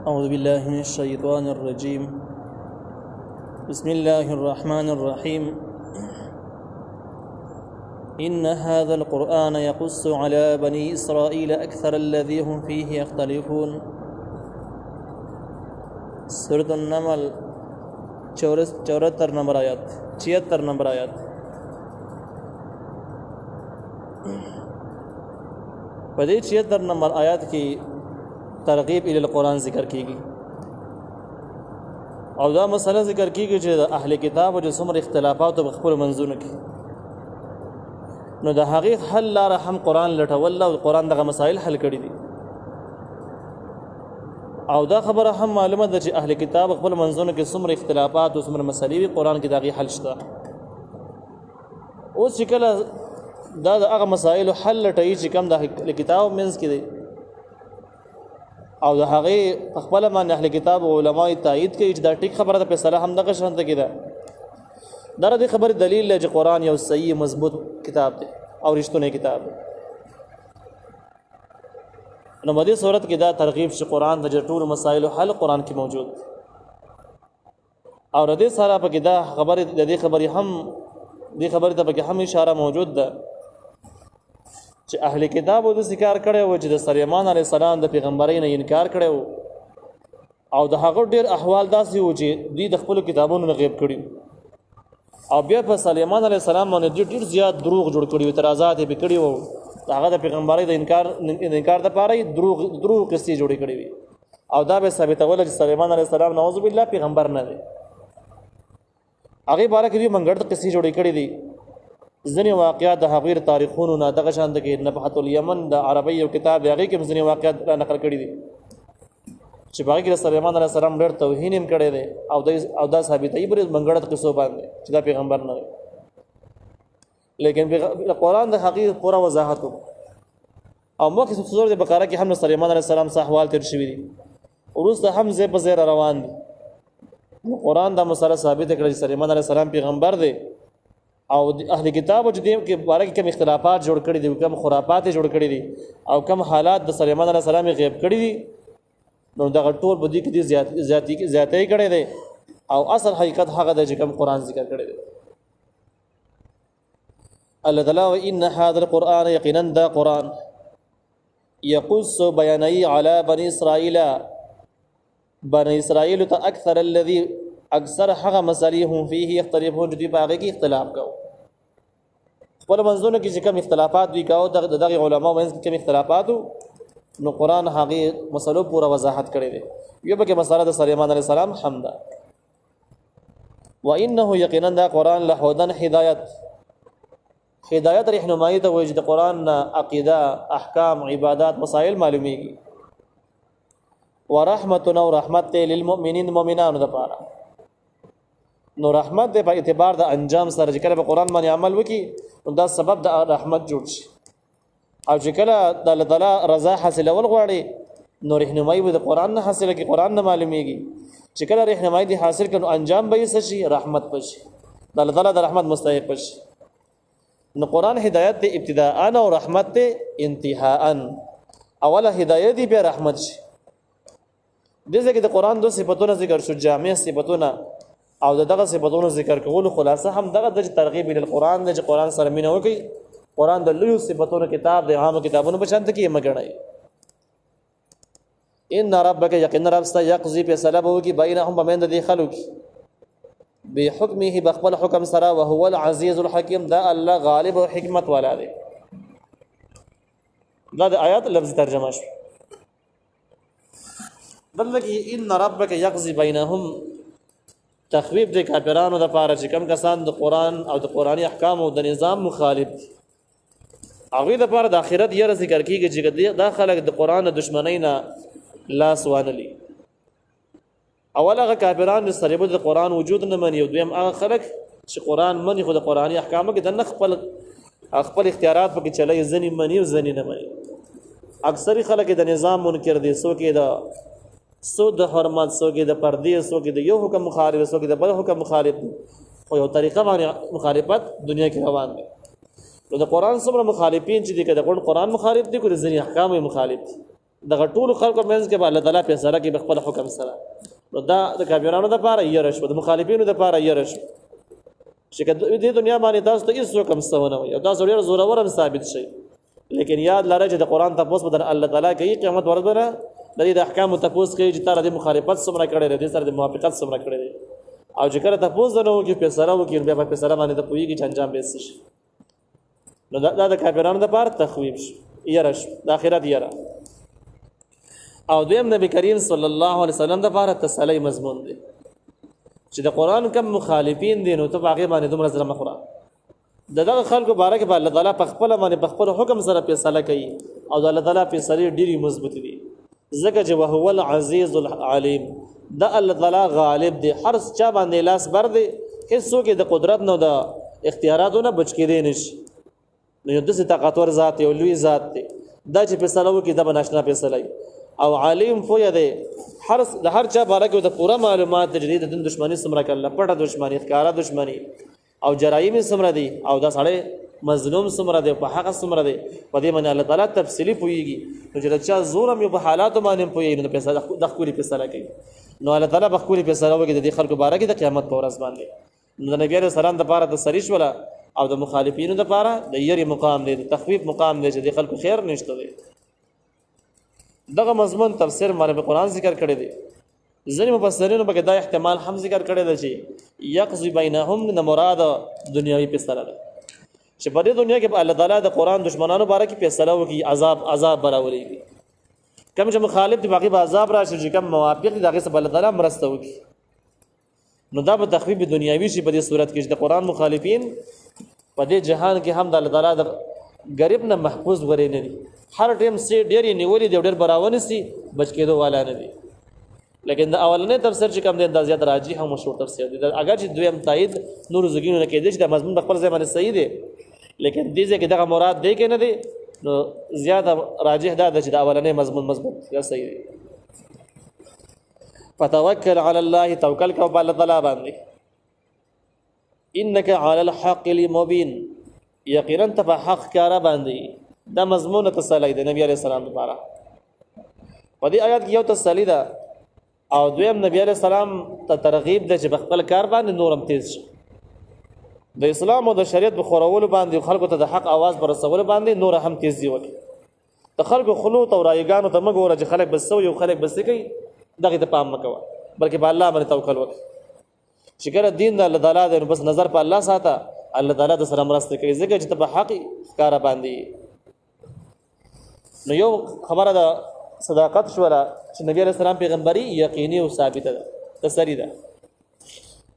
أعوذ بالله من الشيطان الرجيم. بسم الله الرحمن الرحيم. إن هذا القرآن يقص على بني إسرائيل أكثر الذي هم فيه يختلفون. سورة النمل 74 نمبر آیات 76 نمبر آیات. په دې 76 نمبر آیات کې ترغیب ال القرآن ذکر کیږي او دا مسله ذکر کیږي چې د اهل کتاب او څومره اختلافات په خپل منځونو کې نو د حقیق حل لاره هم قرآن لټول او قرآن دغه مسائل حل کړي دي او دا خبره هم معلومه ده چې اهل کتاب خپل منځونو کې څومره اختلافات او څومره مسلې وي قرآن کې دغه حل شته. اوس چې کله دا د هغه مسائل حل لټوي چې کوم د کتاب منځ کې دي او د هغه خپل باندې اهل کتاب او علماء تایید کوي چې دا ټیک خبره ده، په صلاح هم دغه شانته کې ده. دا د خبر دلیل دی چې قرآن یو صحیح مضبوط کتاب دی او رښتونی کتاب دی. نو په دې صورت کې دا ترغیب چې قرآن د ټولو مسائل حل قرآن کې موجود او د دې سره په کې دا خبره د دې خبرې هم دې خبره ته په کې هم اشاره موجود ده چې اهل کتاب د ذکر کړي و چې د سليمان عليه السلام د پیغمبرۍ نه انکار کړي او د هغه ډېر احوال داسې و چې دوی د خپل کتابونو غیب کړي او بیا په سليمان عليه السلام باندې ډېر زیات دروغ جوړ کړي او اعتراضات یې کړي وو. هغه د پیغمبرۍ د انکار د پاره دروغ قصې جوړې کړي وي او دا به ثابتول چې سليمان عليه السلام نعوذ بالله پیغمبر نه دی. هغه باره کې منګړ قصې جوړې کړي دي. ځینې واقعات د هغیر تاریخونو نه دغه شان د نبحت الیمن د عربی یو کتاب هغه کې ځینې واقعات نقل کړي دي چې باقي د سليمان علیه السلام ډېر توهین هم کړی دی او دا ثابتوي پر منګړت قصو باندې چې دا پیغمبر نه دی. لیکن قرآن د حقیقت پورا وضاحت او مخکې سورۃ بقره کې هم سليمان علیه السلام صح احوال تیر شوي دي وروسته هم زه په زیر روان دي. قرآن دا مسله ثابت کړي چې سليمان علیه السلام پیغمبر دی او اهل کتاب چې دې کې باره کې کوم اختلافات جوړ کړي دي کوم خرافات جوړ کړي دي او کوم حالات د سليمان علیه السلام غیب کړي دي نو دا ټول په دې کې زیاتې کړي دي او اصل حقیقت هغه د چې کوم قرآن ذکر کړي دي. الله تعالی ان هذا القرآن یقینا دا قرآن يقص بیانای علی بنی اسرائیل ته اکثر الذي اکثر هغه مسائل هم فيه يختلفون چې باغې کې اختلاف کوي خپل منځونو کې چې کوم اختلافات وی کاو دغه علماء منځ کې کوم اختلافات نو قرآن هغه مسلو پورا وضاحت کړی دی. یو به کې مسله د سليمان عليه السلام حمدا وانه یقینا دا قرآن له هدن هدایت رهنمایي ته وایي چې د قرآن عقیده احکام عبادت مسائل معلومیږي ورحمت او رحمت للمؤمنین مؤمنانو لپاره. نو رحمت د په اعتبار د انجام سره چې کله په قرآن باندې عمل وکي نو دا سبب د رحمت جوړ شي او چې کله د الله تعالی رضا حاصلول غواړي نو رهنمایي د قرآن نه حاصله کی قرآن نه معلومیږي چې کله رهنمایي دي حاصل کړي انجام به یې شي رحمت پشي د الله تعالی د رحمت مستحق پشي. نو قرآن هدایت د ابتداء او رحمت د انتهاء اوله هدایت دی به رحمت شي. دغه کې د قرآن دو صفاتونه ذکر شو جامع صفاتونه او دغه صفاتونو ذکر کول خلاصه هم دغه د ترغیب ال القرآن د قرآن سره مینه وکي. قرآن د لوی صفاتونو کتاب د عام کتابونو په شان ته کې مګړای. ان ربک یقینا رب است یقضی په سلام وکي بینهم بمند دي خلق بحکمه بخبل حکم سره وهو العزیز الحکیم دا الله غالب او حکمت والا دی. دا د آیات لفظ ترجمه شو دلته ان ربک یقضی بینهم تخویب د کافرانو د پاره چې کم کسان د قرآن او د قرآنی احکام او د نظام مخالف دي هغه د پاره د آخرت یې ذکر کیږي چې دا خلک د قرآن د دشمنۍ نه لاس وانلی. اول هغه کافرانو سره د قرآن وجود نه مني او دویم هغه خلک چې قرآن مني خو د قرآنی احکامو کې د خپل اختیارات پکې چلای ځنی مني او ځنی نه مني. اکثر خلک د نظام منکر دي سو کې د سود حرمت سو کې د پردې سو کې د یو حکم مخالف سو کې د بل حکم مخالف خو یو طریقه باندې مخالفت دنیا کې روان دي. نو د قرآن سره مخالفین چې دي کده قرآن مخالف دي کړي ځنی احکام مخالف دي دغه ټول خلکو منځ کې الله تعالی په سره کې خپل حکم سره نو دا د کافرانو د پاره یې رشوه د مخالفینو د پاره یې رشوه چې د دنیا باندې تاسو ته هیڅ حکم ستونه وي او تاسو ډیر زوره ورم ثابت شي لیکن یاد لاره چې د قران تاسو بدن الله تعالی کوي قیامت ورځ باندې د دې احکام تاسو کوي چې تر د مخالفت سره کړي دي سره د موافقت سره کړي دي او چې کله تاسو نه وو کې فیصله وکړي بیا په فیصله باندې ته پويږي چې انجام به شي نو دا د کافرانو د پاره تخویب شي یرش د اخرت یره او دویم نبی کریم صلی الله علیه وسلم د پاره تسلی مضمون دی چې د قران کم مخالفین دي نو ته هغه باندې دومره زړه مخوره دغه خلکو بارک به الله تعالی په خپل باندې په خپل حکم سره فیصله کوي او د الله تعالی فیصله ډیری مضبوط دي ځکه چې وهو العزیز العلیم دا الله تعالی غالب دی هر چا باندې لاس بر دی هیڅوک د قدرت نو د اختیاراتو نه بچ کېدی نشي نو یو د طاقتور ذات یو لوی ذات دی دا چې فیصله وکړي د بناشنا فیصله او عالم فوی دی هر چا بارک د پوره معلومات د دې دشمنی سمره کړل پټه دشمنی ښکارا دشمنی او جرایم سمره دي او دا سړی مظلوم سمره دي په حق سمره دي په دې باندې الله تعالی تفصیلی پويږي نو چې چا زورم یو په حالات باندې پوي نو پیسې د خپل فیصله کوي نو الله تعالی په خپل فیصله وکړي د خلکو بارک د قیامت پر ورځ باندې نو نبی عليه السلام د پاره د سریش ولا او د مخالفینو د پاره د یری مقام دی د تخفیف مقام دی چې د خلکو خیر نشته دی دغه مضمون تفسیر باندې په قران ذکر کړی دی ځینې مفسرینو به دا احتمال هم ذکر کړی دی چې یقضي بینهم د مراد دنیوي فیصله ده چې په دې دنیا کې الله تعالی د قران دشمنانو باره کې فیصله وکړي عذاب براولي کوم چې مخالف دی باقي به عذاب راشي چې کوم موافق دي دغه سره الله تعالی مرسته وکړي نو دا به تخفیف دنیوي شي په دې صورت کې چې د قران مخالفین په دې جهان کې هم د الله تعالی د غریب نه محفوظ ورې نه دي هر ټیم سي ډېری نیولې دی ډېر براونه سي بچ کېدو والا نه دي لیکن د اولنې تفسیر چې کوم د اندازيات راجح او مشهور تفسیر دي اگر چې دویم تایید نور زګینو نه کېدې چې د مضمون خپل ځای باندې صحیح دی لیکن دې ځکه دغه مراد دی کې نه دی نو زیاته راجح ده چې د اولنې مضمون مضبوط یا صحیح دی فتوکل علی الله توکل کو بل تعالی باندې انک علی الحق المبین یقینا ته په حق کار باندې دا مضمون تسلی دی نبی علیہ السلام لپاره په دې آیات کې یو تسلی ده او دویم نبی علیہ السلام ته ترغیب ده چې خپل کار باندې نورم تیز شي د اسلام او د شریعت په خورولو باندې خلکو ته د حق आवाज پر رسول باندې نور هم تیز دی وکي د خلکو خلوت او رایګانو ته مګوره چې خلک بس یو خلک بس کوي دغه ته پام مکوه بلکې په الله باندې توکل وکړه چې ګره دین د الله تعالی د بس نظر په الله ساته الله تعالی د سره مرسته کوي ځکه چې په حق کار باندې نو یو خبره ده صداقت شولا چې نبی علیہ السلام پیغمبري یقیني او ثابت ده تسری ده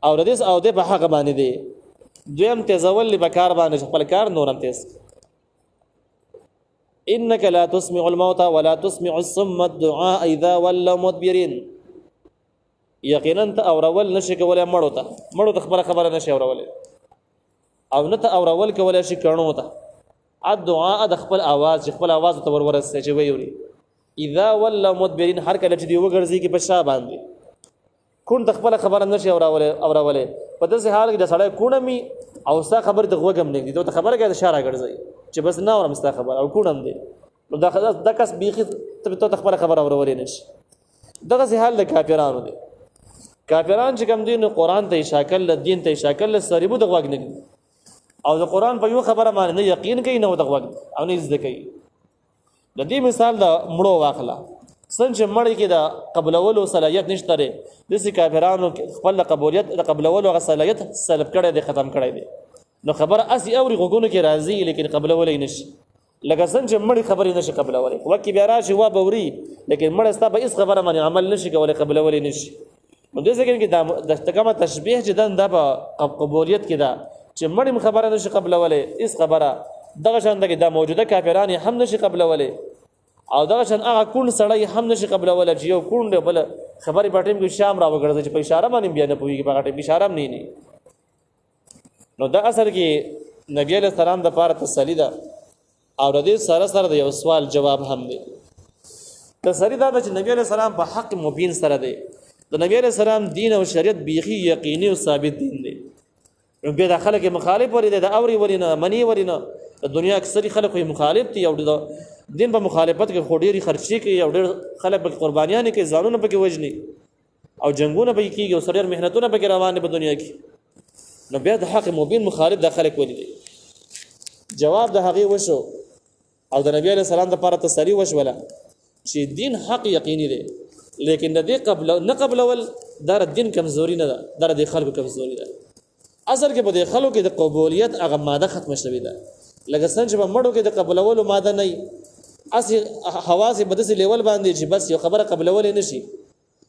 او ردیس او د په حق باندې دی دویم تزول لبکار باندې خپل کار نورم تیز انك لا تسمع الموتى ولا تسمع الصم الدعاء اذا ولوا مدبرين یقینا ته اورول نشي کولای مړو ته خبره نشي اورول او نه ته اورول کولای شي کڼو ته الدعاء د خپل आवाज ته ورسې چې ویوري اذا ولوا مدبرين هر کله چې دی وګرځي کې په شا باندې کون د خپل خبره نشي اورولې په داسې حال کې د سړی کونمي او ستا خبر د غوګم نه دي ته خبره کوي اشاره ګرځي چې بس نه اورم ستا خبر او کونم دي نو دا کس بیخي ته خبره اورولې نشي دغه حال د کافرانو دي کافران چې کوم دین قرآن ته شاکل دین ته شاکل سریبو د غوګ نه او د قرآن په یو خبره باندې یقین کوي نه د غوګ او نه زده کوي د دې مثال د مړو واخلا څنګه مړی کې د قبولولو صلاحیت نشته لري د کافرانو خپل قبولیت د قبولولو صلاحیت سلب کړي دي ختم کړي دي نو خبر اسی اوري غوګونو کې راضي لیکن قبولولې نشي لکه څنګه مړی خبرې نشي قبولولې وکي بیا راشي وا بوري لیکن مړ استا به اس خبره باندې عمل نشي کولای قبولولې نشي نو د ځکه کې د تکامه تشبیه جدن د قبولیت کې دا چې مړی خبره نشي قبولولې اس خبره دغه شان دغه د موجوده کافرانو هم نشي قبولولې او دغه شان هغه کون سړی هم نشي قبولولې چې یو کون دی بل خبرې پټیم کې شام را وګرځي چې په اشاره باندې بیا نه پويږي په غټه اشاره نه نو دا اثر کې نبی علیہ السلام د پاره تسلی ده او د دې سره د یو سوال جواب هم دی تسلی ده چې نبی علیہ السلام په حق مبین سره دی د نبی علیہ السلام دین او شریعت بیخي یقیني او ثابت دین دی نو به داخله کې مخالف ورې د اوري ورینه منی ورینه د دنیا اکثری خلک یې مخالف دي او د دین په مخالفت کې خو ډېرې خرچې کوي او ډېر خلک پکې قربانیانې کوي، ځانونه پکې وژني او جنګونه پکې کېږي او سره محنتونه پکې روان دي په دنیا کې. نو بیا د حق مبین مخالف د خلک ولې دي؟ جواب د هغې وشو او د نبی علیه السلام دپاره تسلي وشوله چې دین حق یقیني دی، لیکن د دې نه قبلول دا د دین کمزوري نه ده، دا د خلکو کمزوري ده. اصل کې په دې خلکو کې د قبولیت هغه ماده ختمه شوې ده، لکه څنګه چې په مړو کې د قبلولو ماده نه وي، اصل حواس په داسې لیول باندې چې بس یو خبره قبلولی نه شي.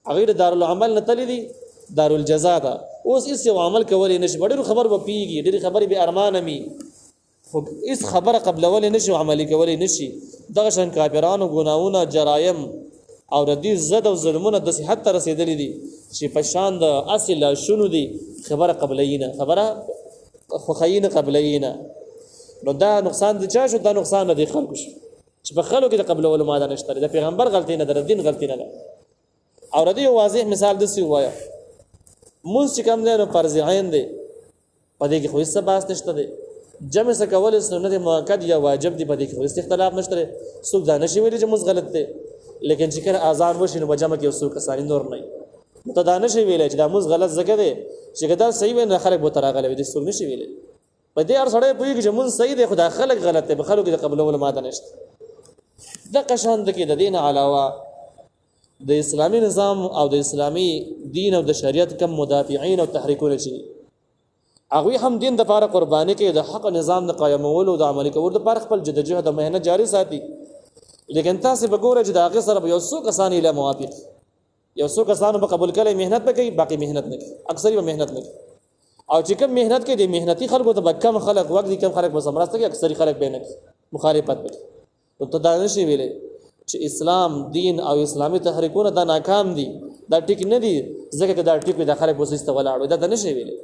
هغوی د دارالعمل نه تللی دي دارالجزا ته، اوس هېڅ یو عمل کولی نه شي. په ډېرو خبرو به پوهېږي، ډېرې خبرې بې ارمانه وي، خو هېڅ خبره قبلولی نه شي او عملي کولی نه شي. دغه شان کافرانو ګناهونه، جرایم او د دې ضد او ظلمونه داسې حد ته رسېدلي دي چې په شان د اصل لاشونو دي، خبره قبلوي نه، خبره خوښوي نه، قبلوي نه. نو دا نقصان د چا شو؟ دا نقصان د خلکو شو چې په خلکو کې د قبلولو ماده نشته. د پیغمبر غلطي نه ده، د دین غلطي نه ده. او د دې واضح مثال داسې ووایه، مونځ چې کوم دی نو فرض عین دی، په دې کې خو هېڅ بحث نشته دی. جمع څه کول سنت مؤکد یا واجب دی، په دې کې خو هېڅ اختلاف نشته دی. څوک دا نشي ویلی چې مونځ غلط دی، لیکن چې کله اذان وشي نو په جمع کې یو څو کسانې نور نه وي، نو ته دا نشي ویلی چې دا مونځ غلط ځکه دی چې که دا صحیح وي نو خلک به ورته راغلی وي، داسې څوک نشي ویلی. په دې هر سړی پوهېږي چې مونځ صحیح دی، خو دا خلک غلط دی، په خلکو کې د قبلولو ماده نشته. دغه شان کې د دې نه علاوه د اسلامي نظام او د اسلامي دین او د شریعت کم مدافعین او تحریکونه چې هغوی هم دین دپاره قرباني کوي، د حق نظام د قایمولو او د عملي کولو دپاره خپل جدوجهد او محنت جاري ساتي. لیکن تاسې به ګوره چې د هغې سره به یو څو کسان یې له موافق، یو څو کسانو به قبول کړی محنت به کوي، باقي محنت نه کوي، اکثري به محنت نه کوي. او چې کوم محنت کوي د محنتي خلکو ته به کم خلک وخت دي، کم خلک به مرسته کوي، اکثري خلک به نه کوي، مخالفت به کوي. نو ته دا نشي ویلی چې اسلام دین او اسلامي تحریکونه دا ناکام دي، دا ټیک نه دي ځکه که دا ټیک وي دا خلک به اوس ته ولاړ وي، دا نشي ویلی.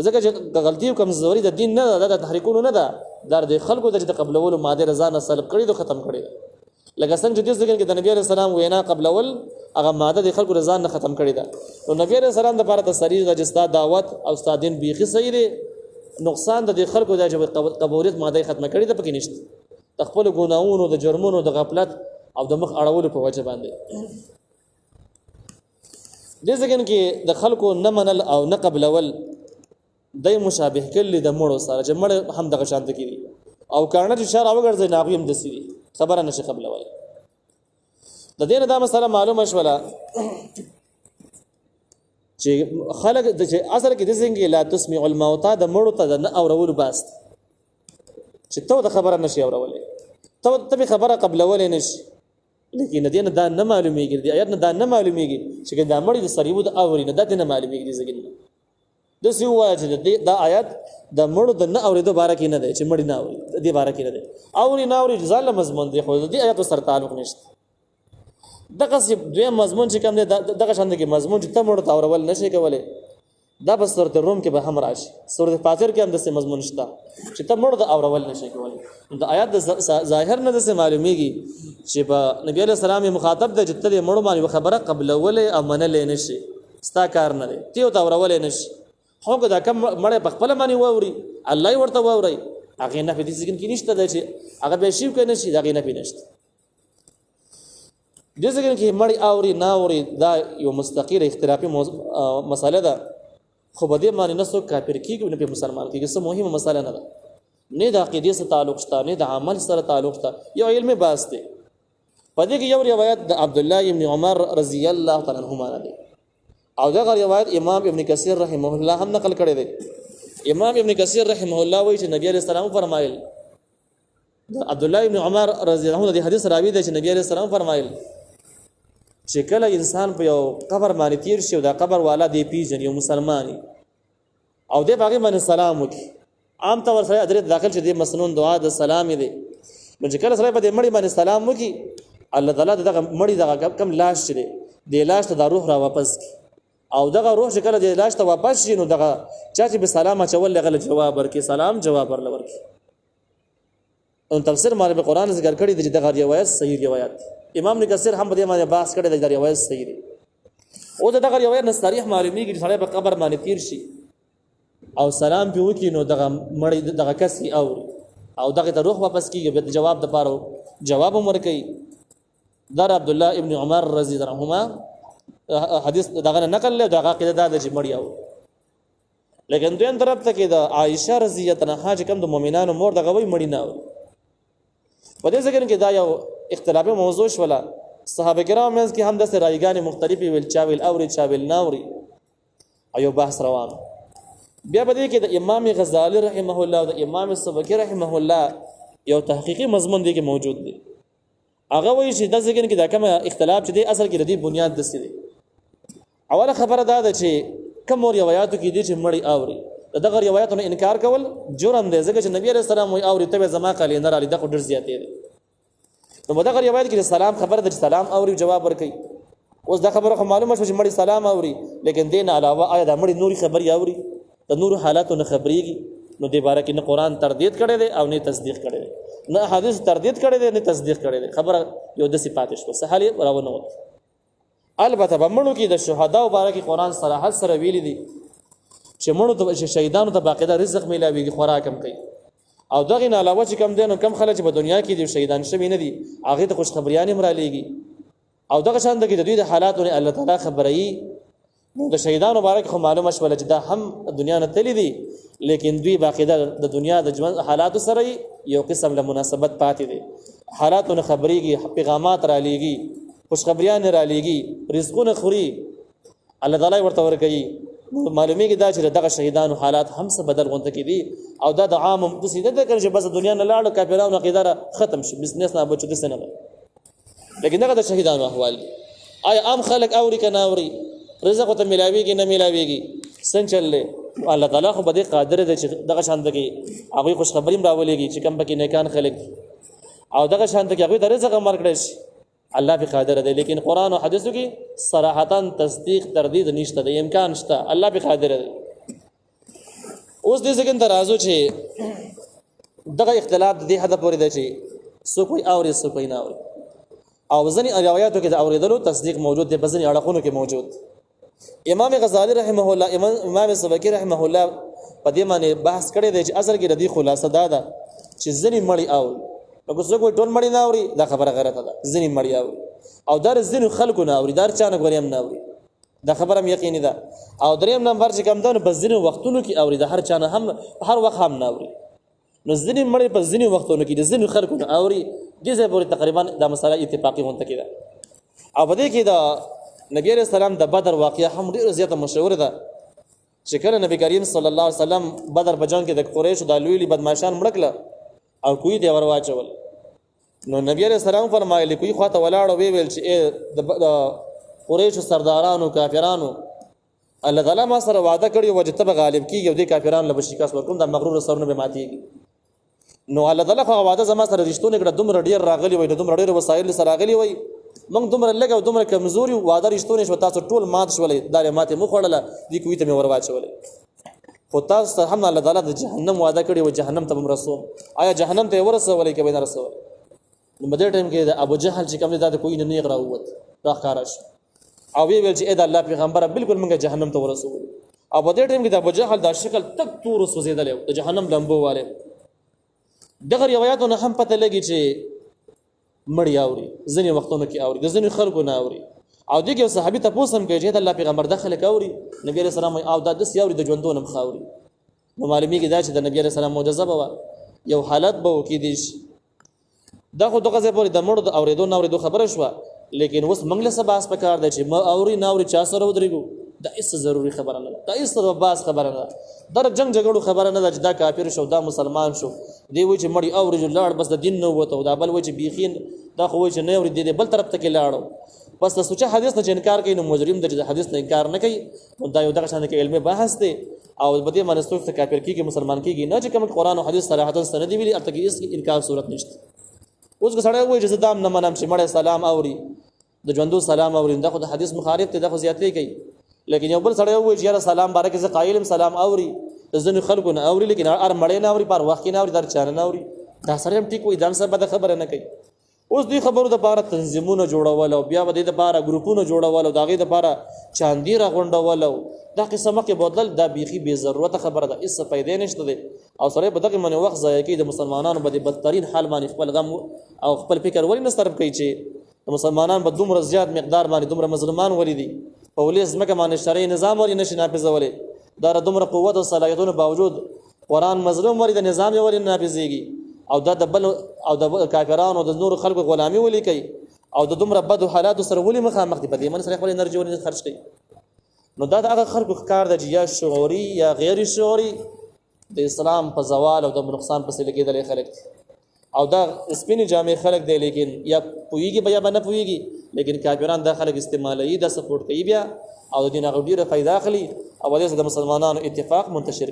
ځکه چې غلطي او کمزوري د دین نه ده، دا د تحریکونو نه ده، دا د خلکو ته چې د قبلولو ماده رضا نه سلب کړي دي، ختم کړي ده. لکه څنګه چې دې ځکه کې د نبی علیه السلام وینا قبلول هغه ماده د خلکو رضا نه ختم کړي ده. نو نبی علیه السلام دپاره تسلي ده چې ستا دعوت او ستا دین بیخي صحیح دی، نقصان د خلکو دا چې قبولیت ماده ختمه کړي ده پکې نشته، د خپلو ګناهونو، د جرمونو، د غفلت او د مخ اړولو په وجه باندې. دې ځکه کې د خلکو نه منل او نه قبلول دای مشابه کړي د مړو سره، چې مړ هم دغه شانته کړي او کارنه چې شر اوګرځي ناغوی هم دسي خبره نشي قبلول. د دې نه دا مسله معلومه شوله چې خلک چې اصل کې د څنګه لا تسمع الموتى د مړو ته نه اورول باست، چې ته د خبره نشي اورولې، ته خبره قبلول نشي. لیکن دې نه دا نه معلومیږي، د آیات نه دا نه معلومیږي چې دا مړي د سریو د اوري نه، دا نه معلومیږي. ځکه د سی وایي چې دا آیات د مړو د نه اورېدو باره کې نه دی چې مړي نه اوري، د دې باره کې نه دی. اوري نه اوري ځاله مضمون دی، خو د دې آیاتو سره تعلق نشته. دغه دویم مضمون چې کوم دی دغه شان دی مضمون چې ته مړو ته اورول نشي کولی، دا په سورۃ الروم کې به هم راشي، سورۃ فاطر کې هم داسې مضمون شته چې ته مړو ته اورول نشي کولی. د آیات د ظاهر نه داسې معلومیږي چې په نبی علیه السلام مخاطب دی چې ته د مړو باندې خبره قبلولی او منلی نشي، ستا کار نه دی، ته ورته اورولی نشي. خو که دا کم مړی په خپله باندې واوري، الله یې ورته واوري، هغې نفي دې ځای کې نشته دی چې هغه بیا شي که نه شي، د هغې نفي نشته. دې ځای کې مړی اوري نه اوري دا یو مستقله اختلافي مسله ده، خو په دې باندې نه څوک کافر کېږي نه په مسلمان کېږي. څه مهمه مسله نه ده، نه د عقیدې سره تعلق شته، نه د عمل سره تعلق شته، یو علمي بحث دی. په دې کې یو روایت د عبدالله ابن عمر رضی الله تعالی عنهما دی، او دغه روایت امام ابن کثیر رحمه الله هم نقل کړی دی. امام ابن کثیر رحمه الله وایي چې نبی علیہ السلام فرمایل، عبد الله ابن عمر رضی الله عنه د حدیث راوی دی چې نبی علیہ السلام فرمایل چې کله انسان په یو قبر باندې تیر شي او دا قبر والا دی پیژني یو مسلمانی او دی باغی باندې سلام وکړي، عام طور سره ادرې داخل چې دی مسنون دعا د سلام دی، نو چې کله سره په دې مړی باندې سلام وکړي، الله تعالی دغه مړی دغه کم لاش دی د لاش ته د روح را واپس کی، او دغه روح چې کله د لاش ته واپس شي نو دغه چا چې به سلام اچول لغه جواب ورکړي، سلام جواب ورکړي. او تفسیر مال به قران ذکر کړی دی چې دغه روایت صحیح روایت، امام ابن کثیر هم په دې باندې بحث کړی دی د روایت صحیح دی. او دغه روایت نه صریح معلومیږي چې سړی په قبر باندې تیر شي او سلام په وکړي نو دغه مړی دغه کس اوري، او دغه ته روح واپس کیږي به جواب د پاره جواب هم ورکوي. در عبد الله ابن عمر رضی الله عنهما حدیث دغه نقل له دغه عقیده دا چې مړی او لیکن دویم طرف ته کې د عائشه رضی الله عنها چې کوم د مؤمنانو مور دغه وی مړی نه و. په دې ځکه کې دا یو اختلافي موضوع شوله. صحابه کرام منځ کې هم د رایګانې مختلفې ویل چا ویل اوري چا ویل ناوري ایو بحث روان. بیا په دې کې د امام غزالی رحمه الله او د امام سبکی رحمه الله یو تحقیقي مضمون دی کې موجود دی. هغه وایي چې د ځکه کې دا کوم اختلاف چې دی اصل کې د دې بنیاد دسي دی. اوله خبره دا ده چې کوم روایتو کې دي چې مړی اوري دغه روایتونو انکار کول جرم دی ځکه چې نبی عليه السلام وایي اوري ته زما کلندر علی دغه ډیر زیاتې دی. نو دغه روایت کې سلام خبره ده چې سلام اوري جواب ورکړي. اوس دا خبره معلومه شو چې مړی سلام اوري لیکن دین علاوه آیا دا مړی نوري خبري اوري د نور حالاتو نه خبريږي. نو دې باره کې نه قران تردید کړي دي او نه تصدیق کړي دي نه حدیث تردید کړي دي نه تصدیق کړي دي. خبره یو د صفات شو سهالي راونه وت. البته بمړو کې د شهدا او باره کې قران صراحت سره ویلي دي چې مړو ته شهیدانو ته باقاعده رزق ملاويږي خوراک هم کوي او دغه نه علاوه چې کم دین کم خلک په دنیا کې دي شهیدان شوي نه دي هغه ته خوش خبريان هم را لېږي او دغه شان د دوی د حالاتو نه الله تعالی خبري. نو د شهیدانو مبارک خو معلومه شول چې دا هم دنیا نه تللی دي لیکن دوی باقاعده د دنیا د ژوند حالاتو سره یو قسم له مناسبت پاتې دي. حالاتو نه خبريږي پیغامات را لېږي خوش خبريان را لېږي رزقونه خوري الله تعالی ورته ورکوي. معلومیږي دا چې دغه شهیدانو حالات هم څه بدل غونته کې دي او دا د عام د سیده د کړي چې بس دنیا نه لاړ کافرانو عقیده ختم شي بزنس نه بچو د سنه لیکن دغه د شهیدانو احوال آیا عام خلک اوري کنه اوري رزق ته ملاويږي نه ملاويږي څنګه چلې الله تعالی خو بده قادر دی چې دغه شان دغه هغه خوش خبري راولېږي چې کم پکې نیکان خلک او دغه شان دغه هغه د رزق مرګ شي الله به قادر دی. لیکن قران او حدیثو کې صراحتا تصدیق تردید نشته د امکان شته الله به قادر دی. اوس دې څنګه درازو چې دغه اختلاف د دې حد پورې دی چې سو کوئی اوري سو کوئی نه اوري او ځنی روایتو کې د اوریدلو تصدیق موجود دی بځنی اړخونو کې موجود. امام غزالی رحمه الله امام سبکی رحمه الله په دې باندې بحث کړی دی چې اصل کې د دې خلاصه دا ده چې ځنی مړی اوري نو څوک ټول مړی نه اوري دا خبره غلطه ده. ځنی مړی اوري او در ځنی خلکو نه اوري دار چانه غوړیم نه اوري دا خبره یقیني ده. او دریم نمبر چې کوم ده په ځنی وختونو کې اوري د هر چانه هم هر وخت هم نه اوري. نو ځنی مړی په ځنی وختونو کې د ځنی خلکو نه اوري دې ځای پورې تقریبا دا مسله اتفاقی هونته کېده. او په دې کې دا نبی عليه السلام د بدر واقعه هم ډیره زیاته مشهور ده چې کله نبی کریم صلی الله علیه وسلم بدر بجان کې د قریش د لوی بدمعشان مړکله او کوی دی ور واچول. نو نبی عليه السلام فرمایلی کوی خواته ولاړ ویل چې د قریش سردارانو کافرانو الله تعالی ما سره وعده کړی و چې تب غالب کیږي او د کافرانو له شکست ورکوم د مغرور سرونه به ماتيږي. نو الله تعالی خو وعده زما سره رښتونه کړه دومره ډیر راغلی وای دومره ډیر وسایل سره راغلی وای موږ دومره لګو دومره کمزوري وعده رښتونه شو تاسو ټول مات شولې دا ماته مخ وړله دې کوی ته مې ور واچولې خو تاسو هم الله تعالی د جهنم وعده کړی و جهنم ته رسول آیا جهنم ته ورسولې کې به نه رسول. نو په دې ټیم کې د ابو جهل چې کوم دا کوی نه غرا ووت دا ښکارش او ویل چې اې د الله پیغمبر بالکل موږ جهنم ته ورسول. او په دې ټیم کې د ابو جهل دا شکل تک تور وسوځیدل د جهنم لمبو والے. دغه روایتونه هم پته لګی چې مړی اوري ځنی وختونو کې اوري د ځنی خلکو نه اوري او دغه صحابي ته پوسم کوي چې د الله پیغمبر داخله کوي نبی عليه السلام او د دس یوري د ژوندونو مخاوري. نو معلومیږي دا چې د نبی عليه السلام معجزه به یو حالت به وکړي دي دا خو دغه ځای پورې د مړو د اوریدو نه اوریدو خبره شو لیکن اوس منګله سباس پکار دی چې ما اوري نه اوري چا سره ودرېګو دا هیڅ ضروری خبره نه ده دا هیڅ باس خبره نه در جنگ جګړو خبره نه ده چې دا کافر شو دا مسلمان شو دی وای چې مړی اوري لاړ بس د دین نه وته دا بل وای چې بیخین دا خو وای چې نه اوري دی بل طرف ته کې لاړو بس د سوچ حدیث نه انکار کوي نو مجرم د حدیث نه انکار نه کوي دا یو دغه شان کې علمي بحث دی او بده منسوخ ته کافر کیږي مسلمان کیږي نه چې کوم قرآن او حدیث صراحتا سندي ویلي البته کې اس انکار صورت نشته. اوس که سړی وای چې دام نه منم چې مړی سلام اوري د ژوندو سلام اوري دا خو د حدیث مخالف ته د خصياتې کوي لیکن یو بل سړی وای چې یاره سلام بارکه ز قائلم سلام اوري ځنه خلکو نه اوري لیکن ار مړی نه اوري پر وخت نه اوري در چانه نه اوري دا سره هم ټیک وي ځان سره بد خبره نه کوي. اوس دې خبرو د لپاره تنظیمونه جوړول او بیا به د لپاره ګروپونه جوړول او دغه د لپاره چاندی را غونډول دا قسمه کې بدل دا بيخي بے ضرورت خبره ده هیڅ فائدې نشته ده او سره به دغه منی وخت ضایع کوي د مسلمانانو به د بدترین حال باندې خپل غم او خپل فکر ولې نه صرف کوي چې مسلمانان به دومره زیات مقدار باندې دومره مظلومان ولیدي پولیس مکه باندې شرعي نظام ولې نشي نافذولې دا دومره قوت او صلاحیتونو باوجود قرآن مظلوم ولې د نظام ولې نافذيږي او دا د بل او د کافرانو د نور خلکو غلامي ولې کوي او د دومره بد حالات سره ولې مخامخ دي په دې من سره خپل انرژي ولې خرج کوي نو دا هغه خلکو کار د یا شعوري یا غیر شعوري د اسلام په زوال او د نقصان په سلګي د خلک او دا سپینې جامې خلک دی لیکن یا پویږي بیا نه پویږي لیکن کافران دا خلک استعمالي دا سپورټ کوي بیا او د دین هغه ډیره فائدہ اخلي او د مسلمانانو اتفاق منتشر